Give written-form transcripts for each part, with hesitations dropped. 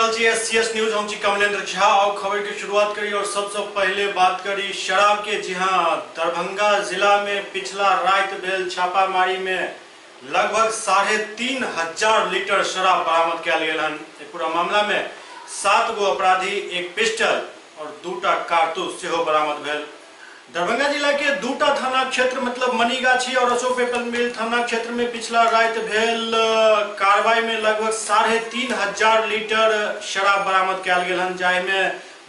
रहल छी SCS news. हम छी कमलेंद्र झा और खबर की शुरुआत करी और सबसे पहले बात करी शराब के। जी हाँ, दरभंगा जिला में पिछला रात भेल छापामारी में लगभग 3,500 लीटर शराब बरामद किया गेल हन। पूरा मामला में 7 गो अपराधी, एक पिस्टल और 2टा कारतूस से बरामद भेल। दरभंगा जिला के 2टा थाना क्षेत्र मतलब मनीगाछी और अशोक पेपर मिल थाना क्षेत्र में पिछला रात भेल कार्रवाई में लगभग 3,500 लीटर शराब बरामद किया गेल हन, जाहिमे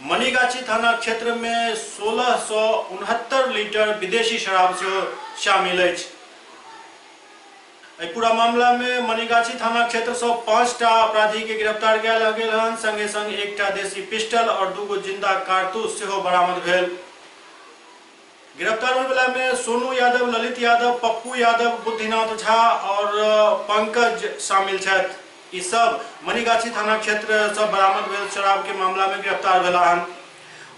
मनीगाछी थाना क्षेत्र में 1669 लीटर विदेशी शराब से शामिल है। पूरा मामला में मनीगाछी थाना क्षेत्र से 5टा अपराधी के गिरफ्तार किया गेल हन, संगे संग 1टा देसी पिस्टल और 2 गो जिंदा कारतूस से बरामद भेल। गिरफ्तार होने वाला में सोनू यादव, ललित यादव, पप्पू यादव, बुद्धिनाथ झा और पंकज शामिल छथि। ई सब मनीगाछी थाना क्षेत्र से बरामद भेल शराब के मामला में गिरफ्तार भेला हन।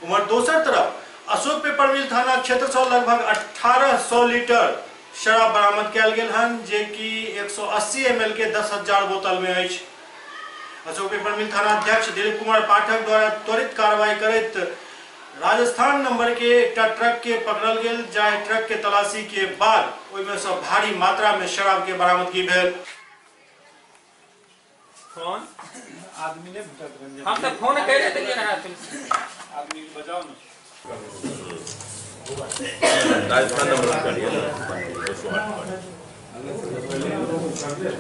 उमर दोसर तरफ अशोक पेपर मिल थाना क्षेत्र से लगभग 1800 लीटर शराब बरामद किया गेल हन, जे कि 180 ml के 10,000 बोतल में अछि। अशोक पेपर मिल थाना अध्यक्ष दिलीप कुमार पाठक द्वारा त्वरित कार्रवाई करैत राजस्थान नंबर के एक ट्रक के पकड़ल गेल, जाहि ट्रक के तलाशी के बाद ओहिमे से भारी मात्रा में शराब के बरामदगी भेल। फोन आदमी ने हम तो फोन कर रहे थे ना, आदमी बजाओ ना। राजस्थान नंबर करिए ना, 208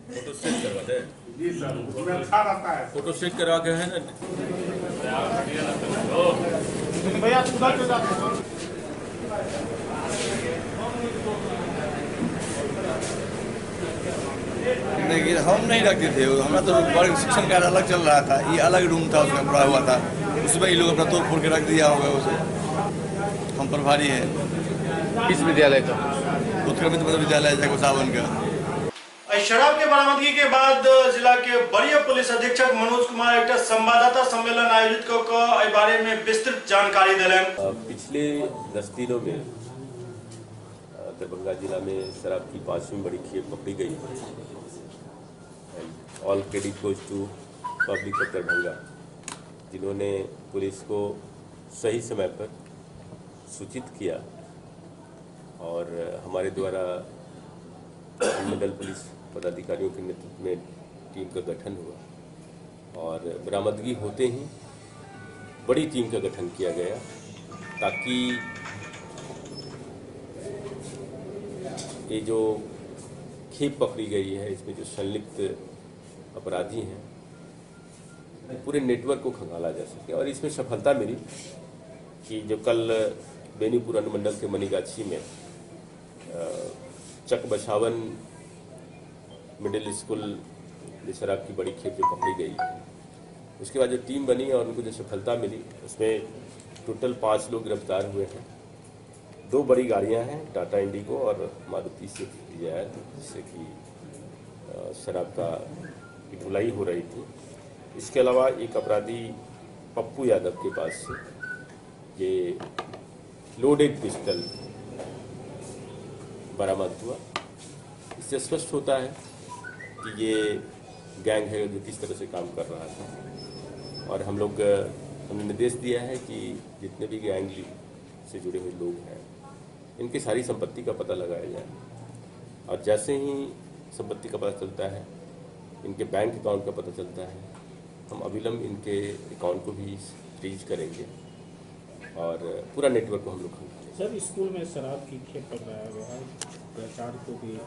फोटो सेट करवा दे। जी सर, पूरा अच्छा रहता है। फोटो सेट करवा के है ना भैया उधर चले जाओ। नहीं, हम नहीं रखते थे। हमारा तो वर्ग शिक्षण कार्य अलग चल रहा था, ये अलग रूम था, उसमें पड़ा हुआ था, उसमें ये लोग अपना तोड़ फोड़ के रख दिया होगा। उसे हम प्रभारी है। किस विद्यालय का? उत्क्रमित मध्य विद्यालय जगोसावन का। शराब के बरामदगी के बाद जिला के वरीय पुलिस अधीक्षक मनोज कुमार एक संवाददाता सम्मेलन आयोजित कर इस बारे में विस्तृत जानकारी दिलन। पिछले 10 दिनों में दरभंगा जिला में शराब की 5वीं बड़ी खेप पकड़ी गई। All credit goes to public of Darbhanga, जिन्होंने पुलिस को सही समय पर सूचित किया और हमारे द्वारा मंडल पुलिस पदाधिकारियों के नेतृत्व में टीम का गठन हुआ और बरामदगी होते ही बड़ी टीम का गठन किया गया, ताकि ये जो खेप पकड़ी गई है इसमें जो संलिप्त अपराधी हैं पूरे नेटवर्क को खंगाला जा सके। और इसमें सफलता मिली कि जो कल बेनीपुर अनुमंडल के मनीगाछी में चक बछावन मिडिल स्कूल में शराब की बड़ी खेप जो पकड़ी गई, उसके बाद जो टीम बनी और उनको जो सफलता मिली उसमें टोटल 5 लोग गिरफ्तार हुए हैं। 2 बड़ी गाड़ियां हैं, टाटा इंडिगो और मारुति स्विफ्ट डिजायर, जिससे कि शराब का ढुलाई हो रही थी। इसके अलावा एक अपराधी पप्पू यादव के पास से ये लोडेड पिस्टल बरामद हुआ। इससे स्पष्ट होता है कि ये गैंग है जो किस तरह से काम कर रहा था। और हमने निर्देश दिया है कि जितने भी गैंग से जुड़े हुए लोग हैं इनकी सारी संपत्ति का पता लगाया जाए, और जैसे ही संपत्ति का पता चलता है, इनके बैंक अकाउंट का पता चलता है, हम अविलंब इनके अकाउंट को भी फ्रीज करेंगे और पूरा नेटवर्क को हम लोग सर, स्कूल में शराब की खेप पकड़ाया गया है, प्रचार को भी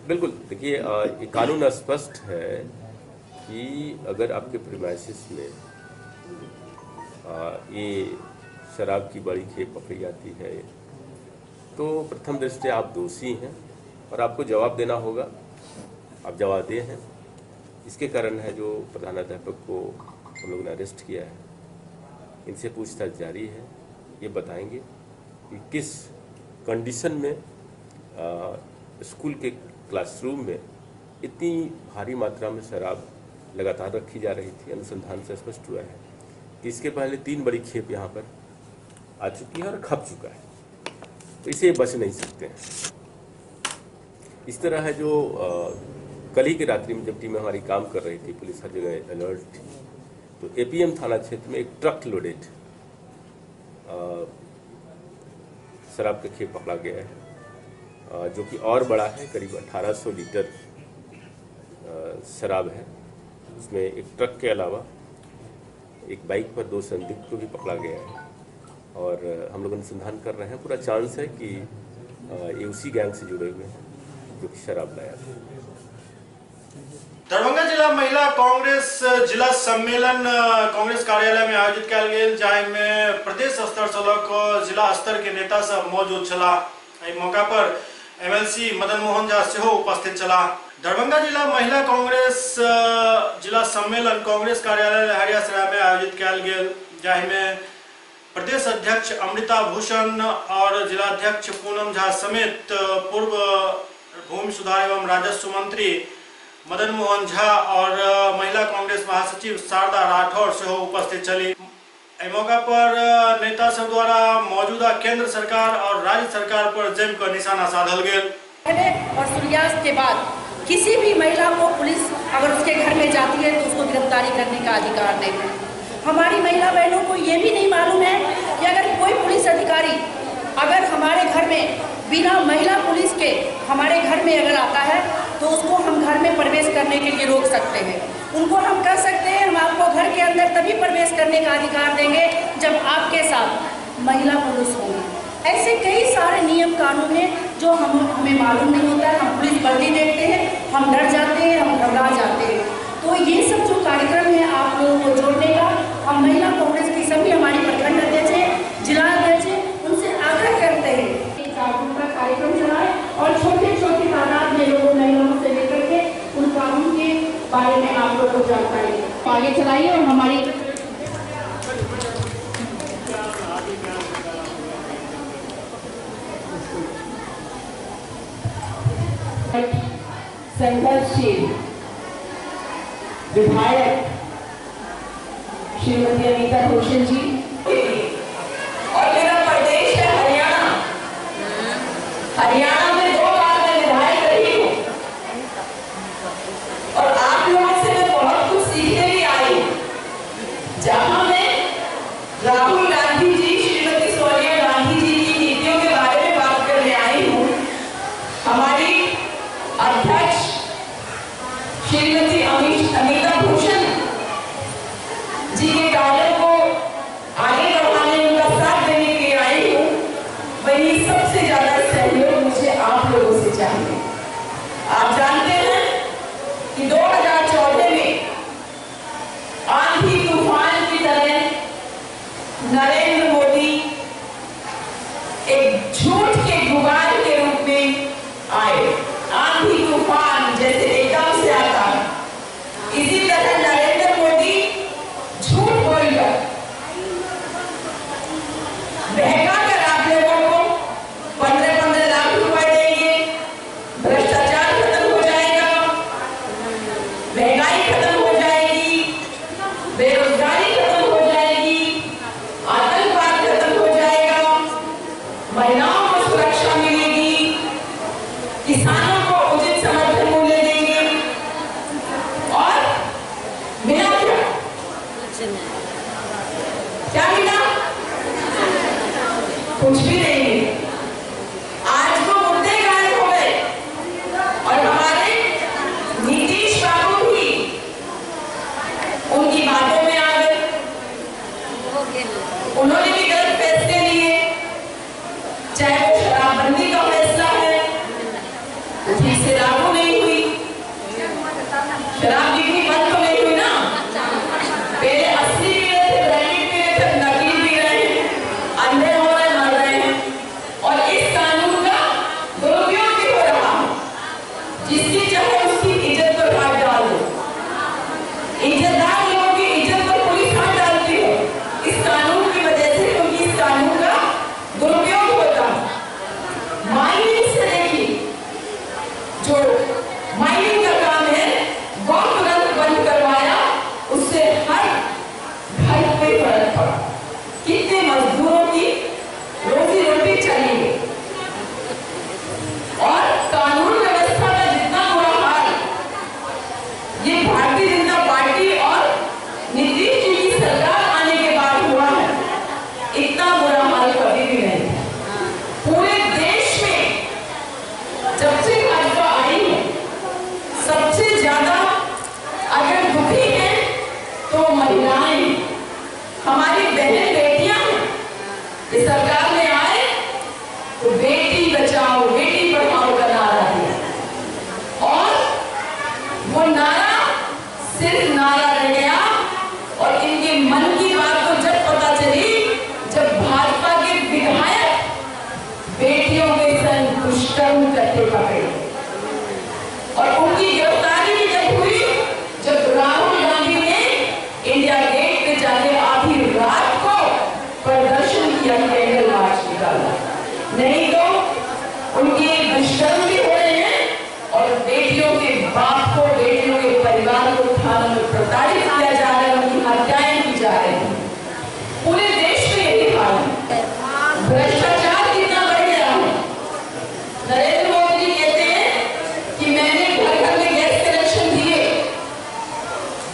बिल्कुल। देखिए, ये कानून स्पष्ट है कि अगर आपके प्रीमाइसिस में ये शराब की बड़ी खेप पकड़ी जाती है तो प्रथम दृष्टया आप दोषी हैं और आपको जवाब देना होगा। आप जवाबदेह हैं। इसके कारण है जो प्रधानाध्यापक को हम लोगों ने अरेस्ट किया है, इनसे पूछताछ जारी है। ये बताएंगे कि किस कंडीशन में स्कूल के क्लासरूम में इतनी भारी मात्रा में शराब लगातार रखी जा रही थी। अनुसंधान से स्पष्ट हुआ है कि इसके पहले 3 बड़ी खेप यहाँ पर आ चुकी है और खप चुका है, तो इसे बच नहीं सकते हैं। इस तरह है जो कल ही की रात्रि में जब टीमें हमारी काम कर रही थी, पुलिस हर जगह अलर्ट थी, तो एपीएम थाना क्षेत्र में एक ट्रक लोडेड शराब का खेप पकड़ा गया है, जो कि और बड़ा है, करीब 1800 लीटर शराब है। उसमें एक ट्रक के अलावा एक बाइक पर 2 संदिग्ध को भी पकड़ा गया है और हम लोग अनुसंधान कर रहे हैं। पूरा चांस है कि ये उसी गैंग से जुड़े हुए हैं जो कि शराब लाया था। दरभंगा जिला महिला कांग्रेस जिला सम्मेलन कांग्रेस कार्यालय में आयोजित कयल गेल, जाहिमे प्रदेश स्तर से लऽ कऽ जिला स्तर के नेता सब मौजूद छला। एहि मौका पर एमएलसी मदन मोहन झा सेहो उपस्थित छला। दरभंगा जिला महिला कांग्रेस जिला सम्मेलन कांग्रेस कार्यालय हरियासराय में आयोजित कयल गेल, जाहिमे प्रदेश अध्यक्ष अमृता भूषण और जिलाध्यक्ष पूनम झा समेत पूर्व भूमि सुधार एवं राजस्व मंत्री मदन मोहन झा और महिला कांग्रेस महासचिव शारदा राठौर से उपस्थित चली। इस मौका पर नेता सब द्वारा मौजूदा केंद्र सरकार और राज्य सरकार पर जमकर निशाना साधल गेल। और सूर्यास्त के बाद किसी भी महिला को पुलिस अगर उसके घर में जाती है तो उसको गिरफ्तारी करने का अधिकार नहीं है। हमारी महिला बहनों को ये भी नहीं मालूम है कि अगर कोई पुलिस अधिकारी अगर हमारे घर में बिना महिला पुलिस के हमारे घर में अगर आता है तो उसको हम घर में प्रवेश करने के लिए रोक सकते हैं। उनको हम कह सकते हैं हम आपको घर के अंदर तभी प्रवेश करने का अधिकार देंगे जब आपके साथ महिला पुलिस होगी। ऐसे कई सारे नियम कानून हैं जो हमें मालूम नहीं होता है। हम पुलिस वर्दी देखते हैं, हम डर जाते हैं, हम घबरा जाते हैं। तो ये सब जो कार्यक्रम है आप लोगों को जोड़ने का, हम महिला कांग्रेस की सभी हमारी प्रखंड अध्यक्ष हैं, जिला अध्यक्ष हैं, उनसे आग्रह करते हैं जागरूकता कार्यक्रम चलाएं और छोटे छोटे तादाद में लोगों महिलाओं से लेकर के उन कानून के बारे में आप लोगों को जानकारी आगे चलाइए। और हमारी संघर्षशील विधायक श्रीमती अनीता भूषण जी और मेरा प्रदेश है हरियाणा। हरियाणा में 2 बार मैं विधायक रही हूँ और आप लोगों से मैं बहुत कुछ सीखने भी आई हूँ। जहाँ मैं राहुल गांधी जी, श्रीमती सोनिया गांधी जी की नीतियों के बारे में बात करने आई हूँ, हमारी अध्यक्ष श्रीमती अनीता भूषण जी के कार्यों को आगे बढ़ाने में उनका साथ देने के लिए आई हूँ। वही सबसे ज्यादा सहयोग मुझे आप लोगों से चाहिए। आप जानते हैं कि 2014 में आंधी तूफान की तरह नरेंद्र मोदी एक झूठ के गुबार के रूप में आए। आंधी तूफान जैसे एकदम से आता, इसी तरह नरेंद्र मोदी झूठ बोलकर बहका कर आप लोगों को 15-15 लाख रुपए देंगे, भ्रष्टाचार खत्म हो जाएगा, महंगाई खत्म हो जाएगी, बेरोजगारी खत्म हो जाएगी, आतंकवाद खत्म हो जाएगा, महिलाओं को सुरक्षा मिलेगी, किसानों को उचित समर्थन मूल्य देंगे और मिला क्या मिला? कुछ भी नहीं। आज वो मुद्दे गायब हो गए और हमारे नीतीश बाबू भी उनकी बातों में आ गए। उन्होंने भी गलत फैसले लिए, चाहे वो शराबबंदी का फैसला है ठीक से लागू नहीं हुई, शराब बिक्री बंद तो नहीं हुई ना। पहले 80 पी रहे थे, ब्रांडेड पी रहे थे, नकली पी रहे हैं, अंधे हो रहे, मर रहे हैं। सरकार में आए तो बेटी बचाओ बेटी पढ़ाओ का नारा दिया, और वो नारा सिर्फ नारा रह गया। और इनके मन की बात तो जब पता चली, जब भाजपा के विधायक बेटियों के संग दुष्कर्म करते पकड़े, और उनकी गिरफ्तारी भी जब हुई, जब राहुल गांधी ने इंडिया गेट पे जाके आधी रात को प्रदर्शन किया, कैंडल मार्च निकाला, नहीं तो उनके दुष्कर्म भी हो रहे हैं और बेटियों के बाप को, बेटियों के परिवार को थाना में प्रताड़ित किया जा रहा है, उनकी हत्याएं की जा रही हैं। पूरे देश में यही हाल है। भ्रष्टाचार कितना बढ़ गया है। नरेंद्र मोदी जी कहते हैं कि मैंने घर घर में गैस कनेक्शन दिए,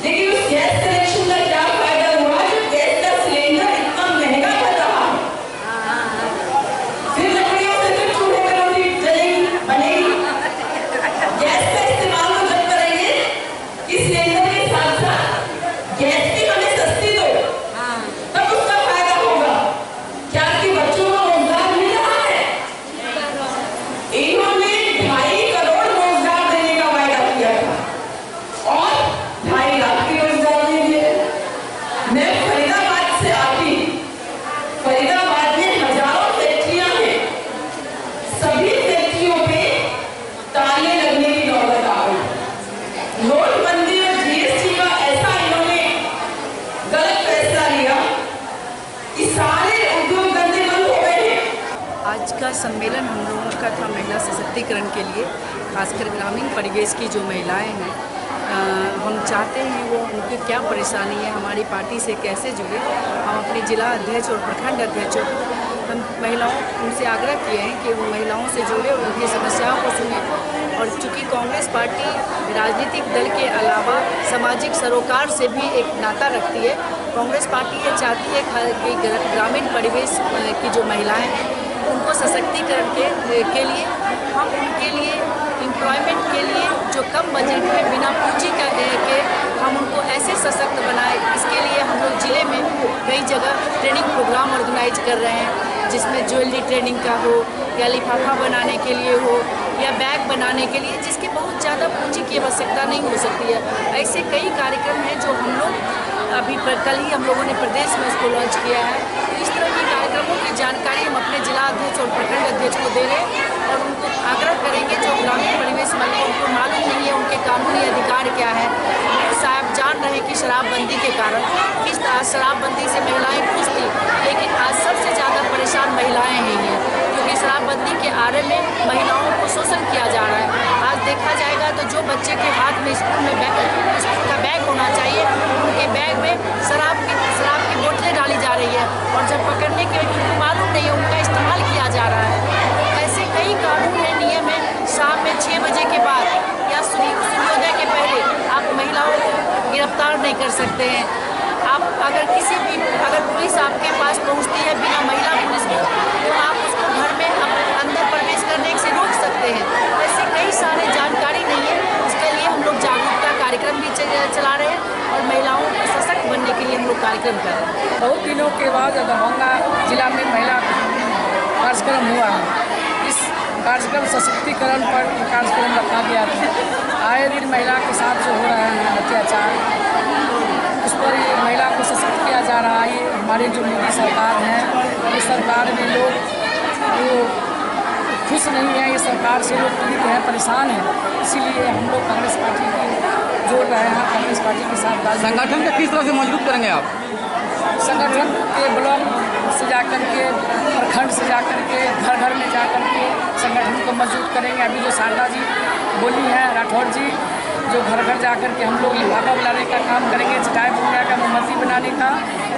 लेकिन उस गैस कनेक्शन का क्या फायदा हुआ जब गैस का सिलेंडर इतना महंगा पड़ रहा है। फिर लकड़ियों से फिर चूल्हे पर रोटी जलेगी बनेगी। गैस का इस्तेमाल तो जब करेंगे कि सिलेंडर के साथ साथ गैस भी हमें सस्ती दो, तब उसका फायदा होगा। क्या कि बच्चों को रोजगार मिल रहा है? इन्होंने 2.5 करोड़ रोजगार देने का वायदा किया था और 2.5 लाख के रोजगार दे दिए। मैं फरीदाबाद से आती, फरीदाबाद में हजारों फैक्ट्रियां हैं, सभी फैक्ट्रियों पे ताले लगने की नौबत आ गई। नोटबंदी और जीएसटी का ऐसा इन्होंने गलत फैसला लिया कि सारे उद्योग धंधे बंद हो गए हैं। आज का सम्मेलन हम लोगों का था महिला सशक्तिकरण के लिए, खासकर ग्रामीण परिवेश की जो महिलाएं हैं, हम चाहते हैं वो उनकी क्या परेशानी है, हमारी पार्टी से कैसे जुड़े। हम अपने जिला अध्यक्ष और प्रखंड अध्यक्षों को हम महिलाओं उनसे आग्रह किए हैं कि वो महिलाओं से जुड़े और उनकी समस्याओं को सुने। और चूँकि कांग्रेस पार्टी राजनीतिक दल के अलावा सामाजिक सरोकार से भी एक नाता रखती है, कांग्रेस पार्टी ये चाहती है कि ग्रामीण परिवेश की जो महिलाएं हैं उनको सशक्तिकरण के लिए हम उनके लिए एम्प्लॉयमेंट के लिए जो कम बजट में बिना पूंजी के हम उनको ऐसे सशक्त बनाए। इसके लिए हम लोग जिले में कई जगह ट्रेनिंग प्रोग्राम ऑर्गेनाइज कर रहे हैं, जिसमें ज्वेलरी ट्रेनिंग का हो या लिफाफा बनाने के लिए हो या बैग बनाने के लिए, जिसकी बहुत ज़्यादा पूंजी की आवश्यकता नहीं हो सकती है। ऐसे कई कार्यक्रम हैं जो हम लोग अभी कल ही हम लोगों ने प्रदेश में उसको लॉन्च किया है। तो इस तरह के कार्यक्रमों की जानकारी हम अपने जिला अध्यक्ष और प्रखंड अध्यक्ष को दे रहे हैं और उनको आग्रह करेंगे जो ग्रामीण परिवेश वाले उनको मालूम नहीं है उनके कानूनी अधिकार क्या है। साहब जान रहे हैं कि शराबबंदी के कारण किस शराबबंदी से महिलाएं खुश थी, लेकिन आज सबसे ज़्यादा परेशान महिलाएं हैं, क्योंकि शराबबंदी के आरे में महिलाओं को शोषण किया जा रहा है। आज देखा जाएगा तो जो बच्चे के हाथ में स्कूल का बैग होना चाहिए, उनके बैग में शराब की बोतलें डाली जा रही है और जब पकड़ने के उनको मालूम नहीं है उनका इस्तेमाल किया जा रहा है। तो ऐसे कई कानून है, नियम है। शाम में 6 बजे के बाद या सूर्योदय के पहले आप महिलाओं को गिरफ्तार नहीं कर सकते हैं। आप अगर पुलिस आपके पास पहुंचती है बिना महिला पुलिस के, तो आप उसको घर में अंदर प्रवेश करने से रोक सकते हैं। ऐसे कई सारे जानकारी नहीं है, उसके लिए हम लोग जागरूकता कार्यक्रम भी चला रहे हैं और महिलाओं को सशक्त बनने के लिए हम लोग कार्यक्रम कर रहे हैं। बहुत दिनों के बाद दरभंगा जिला में महिला कार्यक्रम हुआ है। इस कार्यक्रम सशक्तिकरण पर कार्यक्रम रखा गया था। आए दिन महिला के साथ जो हो रहा है अत्याचार, उस पर ये महिला को सशक्त किया जा रहा है। ये हमारी जो मोदी सरकार है, इस सरकार में लोग जो खुश नहीं है, ये सरकार से लोग पीड़ित हैं, परेशान हैं। इसीलिए हम लोग कांग्रेस पार्टी की जोड़ रहे हैं, कांग्रेस पार्टी के साथ। संगठन को किस तरह से मजबूत करेंगे आप? संगठन के ब्लॉक से जाकर के, प्रखंड से जाकर के, घर घर में जाकर के संगठन को मजबूत करेंगे। अभी जो शारदा जी बोली हैं, राठौर जी, जो घर घर जाकर के हम लोग लिफाफा बनाने का काम करेंगे, चटाई बुनने का, मोमबत्ती बनाने का,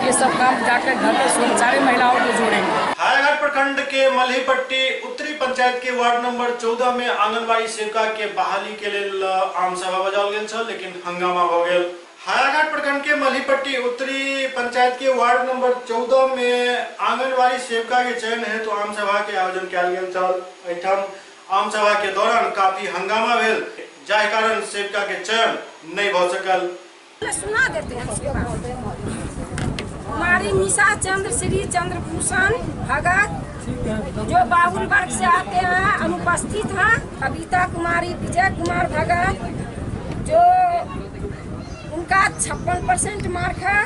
ये सब काम जाकर घर पर सारे महिलाओं को जोड़ेंगे। हायाघाट प्रखंड के मल्हीपट्टी उत्तरी पंचायत के वार्ड नंबर 14 में आंगनबाड़ी सेविका के बहाली के लिए आम सभा बजाओल गेल छल, लेकिन हंगामा भ गेल। हायाघाट प्रखंड के मल्हीपट्टी उत्तरी पंचायत के वार्ड नंबर 14 में आंगनबाड़ी सेविका के चयन हेतु आम सभा के आयोजन किया गेल छल। एठाम आम सभा के दौरान काफी हंगामा भेल, जाहि कारण सेविका के चयन नहीं भ सकल। सुना देते हैं कुमारी निशा चंद्र श्री चंद्रभूषण भगत जो बाहुल वर्ग से आते हैं, अनुपस्थित हैं। कविता कुमारी विजय कुमार भगत जो उनका 56% मार्क है।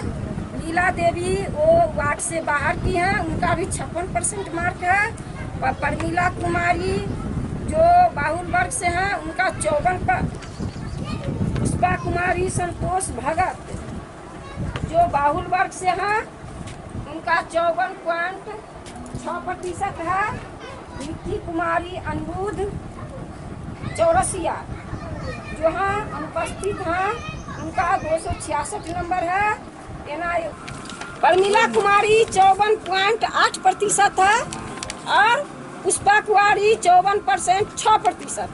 लीला देवी वो वार्ड से बाहर की हैं, उनका भी 56% मार्क है। परमीला कुमारी जो बाहुल वर्ग से हैं, उनका 54। पुष्पा कुमारी संतोष भगत जो बाहुल वर्ग से हैं, उनका 54.6% है। निकी कुमारी अनिरुद्ध चौरसिया जो हैं अनुपस्थित हैं, उनका 266 नंबर है। परमीला कुमारी 54.8% है और पुष्पा कुमारी 54.6%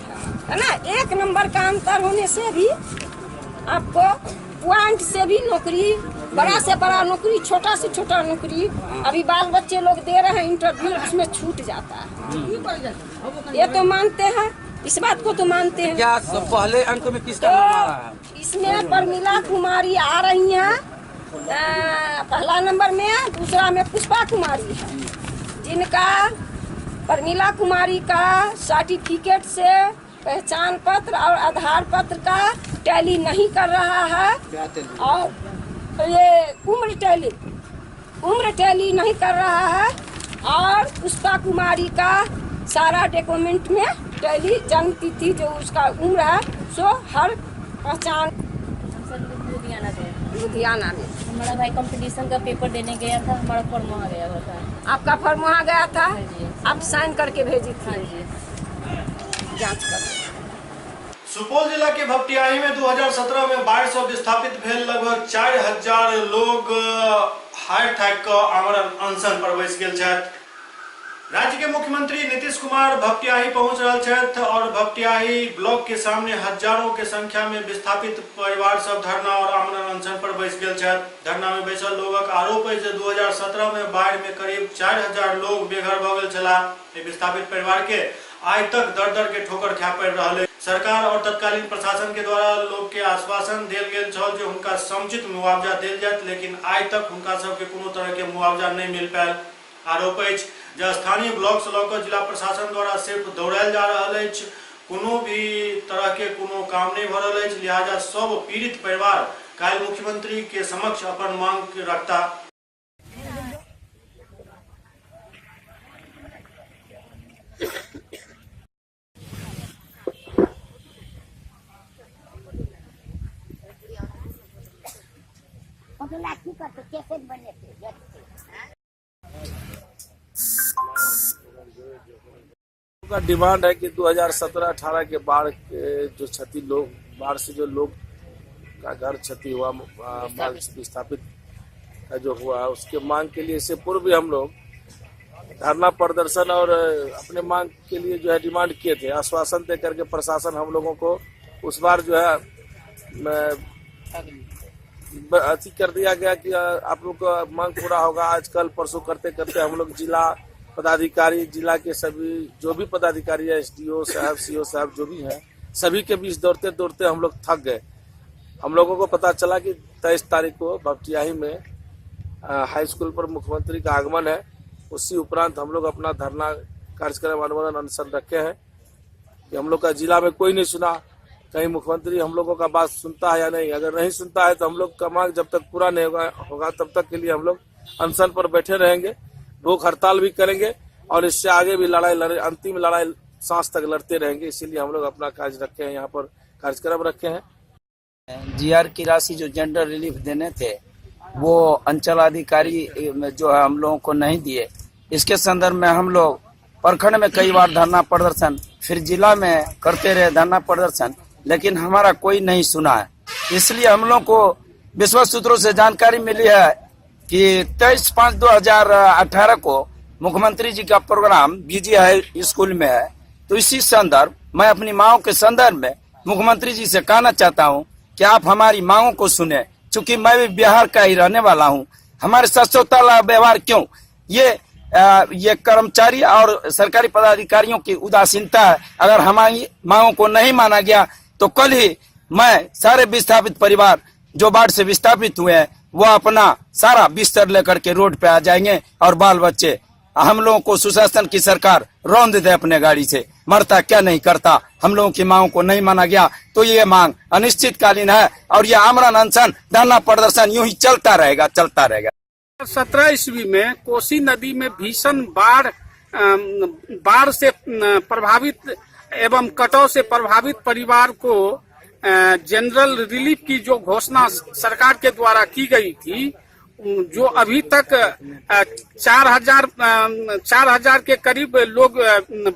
है ना। 1 नंबर का अंतर होने से भी आपको पॉइंट से भी नौकरी, बड़ा से बड़ा नौकरी, छोटा से छोटा नौकरी अभी बाल बच्चे लोग दे रहे हैं इंटरव्यू, उसमें छूट जाता है। ये तो मानते हैं, इस बात को तो मानते हैं। क्या पहले अंक में किसका नाम आ रहा है? इसमें परमीला कुमारी आ रही हैं पहला नंबर में, दूसरा में पुष्पा कुमारी है, जिनका परमीला कुमारी का सर्टिफिकेट से पहचान पत्र और आधार पत्र का टैली नहीं कर रहा है और ये उम्र टैली नहीं कर रहा है। और पुष्पा कुमारी का सारा डॉक्यूमेंट में टैली, जन्म तिथि जो उसका उम्र है सो हर पहचान। लुधियाना में हमारा भाई कंपटीशन का पेपर देने गया था, हमारा फॉर्म वहाँ गया हुआ था। आपका फॉर्म वहाँ गया था? जी। आप साइन करके भेजी थी? हाँ जी। जांच कर। सुपौल जिला के भपटियाही में 2017 में बाढ़ से विस्थापित भेल लगभग 4000 लोग हार थाकि कऽ आमरण अनशन पर बैस गेल छथि। राज्य के मुख्यमंत्री नीतीश कुमार भपटियाही पहुंच रहे छथि और भपटियाही ब्लॉक के सामने हजारों के संख्या में विस्थापित परिवार सब धरना और आमरण अनशन पर बैस गेल छथि। धरना में बैसल लोगक आरोप है जे 2017 में बाढ़ में करीब 4000 लोग बेघर भऽ गेल छलाह। विस्थापित परिवार के आइ तक दर के ठोकर खाय पड़ि रहल है। सरकार और तत्कालीन प्रशासन के द्वारा लोग के आश्वासन देल गेल छल जे हुनका समुचित मुआवजा देल जायत, लेकिन आइ तक हुनका सबके कोनो तरह के मुआवजा नहीं मिल पायल। आरोप अछि जे स्थानीय ब्लॉक से लऽ कऽ जिला प्रशासन द्वारा सिर्फ दौड़ायल जा रहल अछि, कोनो भी तरह के कोनो काम नहीं भऽ रहल अछि। लिहाजा सब पीड़ित परिवार काल्हि मुख्यमंत्री के समक्ष अपन मांग रखता। का डिमांड है कि 2017-18 के बाढ़ के जो क्षति लोग, बाढ़ से जो लोग का घर क्षति हुआ, माल विस्थापित का जो हुआ, उसके मांग के लिए इससे पूर्व भी हम लोग धरना प्रदर्शन और अपने मांग के लिए जो है डिमांड किए थे। आश्वासन दे करके प्रशासन हम लोगों को उस बार जो है अति कर दिया गया कि आप लोग का मांग पूरा होगा। आजकल परसों करते करते हम लोग जिला पदाधिकारी, जिला के सभी जो भी पदाधिकारी है, एसडीओ साहब, सीओ साहब जो भी हैं, सभी के बीच दौड़ते दौड़ते हम लोग थक गए। हम लोगों को पता चला कि 23 तारीख को भपटियाही में हाई स्कूल पर मुख्यमंत्री का आगमन है। उसी उपरांत हम लोग अपना धरना कार्यक्रम आंदोलन अनशन रखे हैं कि हम लोग का जिला में कोई नहीं सुना, कहीं मुख्यमंत्री हम लोगों का बात सुनता है या नहीं। अगर नहीं सुनता है तो हम लोग का मांग जब तक पूरा नहीं होगा तब तक के लिए हम लोग अनशन पर बैठे रहेंगे, भूख हड़ताल भी करेंगे और इससे आगे भी लड़ाई अंतिम लड़ाई सांस तक लड़ते रहेंगे। इसीलिए हम लोग अपना कार्य रखे हैं, यहाँ पर कार्यक्रम रखे हैं। जीआर की राशि जो जनरल रिलीफ देने थे वो अंचलाधिकारी जो है हम लोगों को नहीं दिए। इसके संदर्भ में हम लोग प्रखंड में कई बार धरना प्रदर्शन, फिर जिला में करते रहे धरना प्रदर्शन, लेकिन हमारा कोई नहीं सुना है। इसलिए हम लोग को विश्वस्त सूत्रों से जानकारी मिली है कि 23/5/2018 को मुख्यमंत्री जी का प्रोग्राम बीजी हाई स्कूल में है। तो इसी संदर्भ मैं अपनी मांगों के संदर्भ में मुख्यमंत्री जी से कहना चाहता हूं कि आप हमारी मांगों को सुने, चूंकि मैं भी बिहार का ही रहने वाला हूं। हमारे सस्ता व्यवहार क्यों? ये कर्मचारी और सरकारी पदाधिकारियों की उदासीनता है। अगर हमारी मांगों को नहीं माना गया तो कल ही मैं सारे विस्थापित परिवार जो बाढ़ से विस्थापित हुए हैं वो अपना सारा बिस्तर लेकर के रोड पे आ जाएंगे और बाल बच्चे हम लोगों को सुशासन की सरकार रौंद दे अपने गाड़ी से, मरता क्या नहीं करता। हम लोगों की मांगों को नहीं माना गया तो ये मांग अनिश्चितकालीन है और ये आमरण अनशन धरना प्रदर्शन यूं ही चलता रहेगा। 17 ईस्वी में कोसी नदी में भीषण बाढ़ से प्रभावित एवं कटाव से प्रभावित परिवार को जनरल रिलीफ की जो घोषणा सरकार के द्वारा की गई थी, जो अभी तक 4,000 के करीब लोग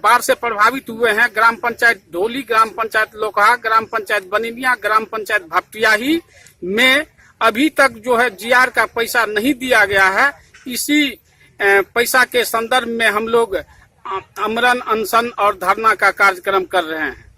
बाढ़ से प्रभावित हुए हैं। ग्राम पंचायत ढोली, ग्राम पंचायत लोकहा, ग्राम पंचायत बनिनिया, ग्राम पंचायत भपटियाही में अभी तक जो है जीआर का पैसा नहीं दिया गया है। इसी पैसा के संदर्भ में हम लोग आमरण अनशन और धरना का कार्यक्रम कर रहे हैं।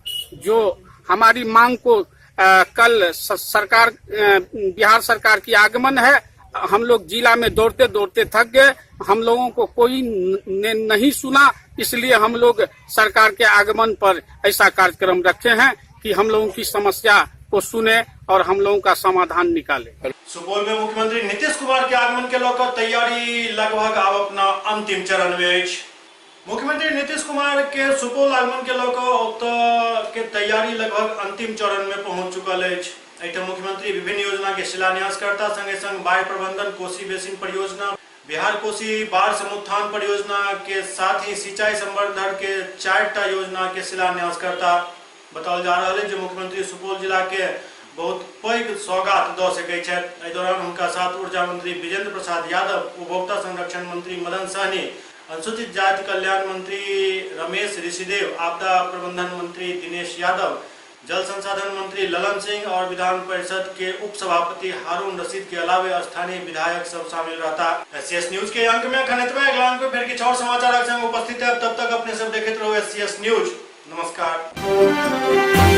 जो हमारी मांग को कल सरकार बिहार सरकार की आगमन है, हम लोग जिला में दौड़ते दौड़ते थक गए, हम लोगों को कोई ने नहीं सुना, इसलिए हम लोग सरकार के आगमन पर ऐसा कार्यक्रम रखे हैं कि हम लोगों की समस्या को सुने और हम लोगों का समाधान निकाले। सुपौल में मुख्यमंत्री नीतीश कुमार के आगमन के लेकर तैयारी लगभग अब अपना अंतिम चरण में। मुख्यमंत्री नीतीश कुमार के सुपौल आगमन के लेकर के तैयारी लगभग अंतिम चरण में पहुंच चुकल है। मुख्यमंत्री विभिन्न योजना के शिलान्यास करता संगे संग बाढ़ प्रबंधन, कोसी बेसिन परियोजना, बिहार कोसी बाढ़ समुत्थान परियोजना के साथ ही सिंचाई संवर्धन के 4टा योजना के शिलान्यास करता बताओल जा रहा है। जो मुख्यमंत्री सुपौल जिला के बहुत पैघ सौगात द सकै छथि। एहि दौरान उनका साथ ऊर्जा मंत्री विजेंद्र प्रसाद यादव, उपभोक्ता संरक्षण मंत्री मदन सहनी, अनुसूचित जाति कल्याण मंत्री रमेश ऋषिदेव, आपदा प्रबंधन मंत्री दिनेश यादव, जल संसाधन मंत्री ललन सिंह और विधान परिषद के उप सभापति हारून रशीद के अलावा स्थानीय विधायक सब शामिल रहता। SCS न्यूज के अंक में खनितवा अगला अंक में फिर किछ और समाचार संग उपस्थित है। तब तक अपने सब देखते रहो SCS न्यूज। नमस्कार।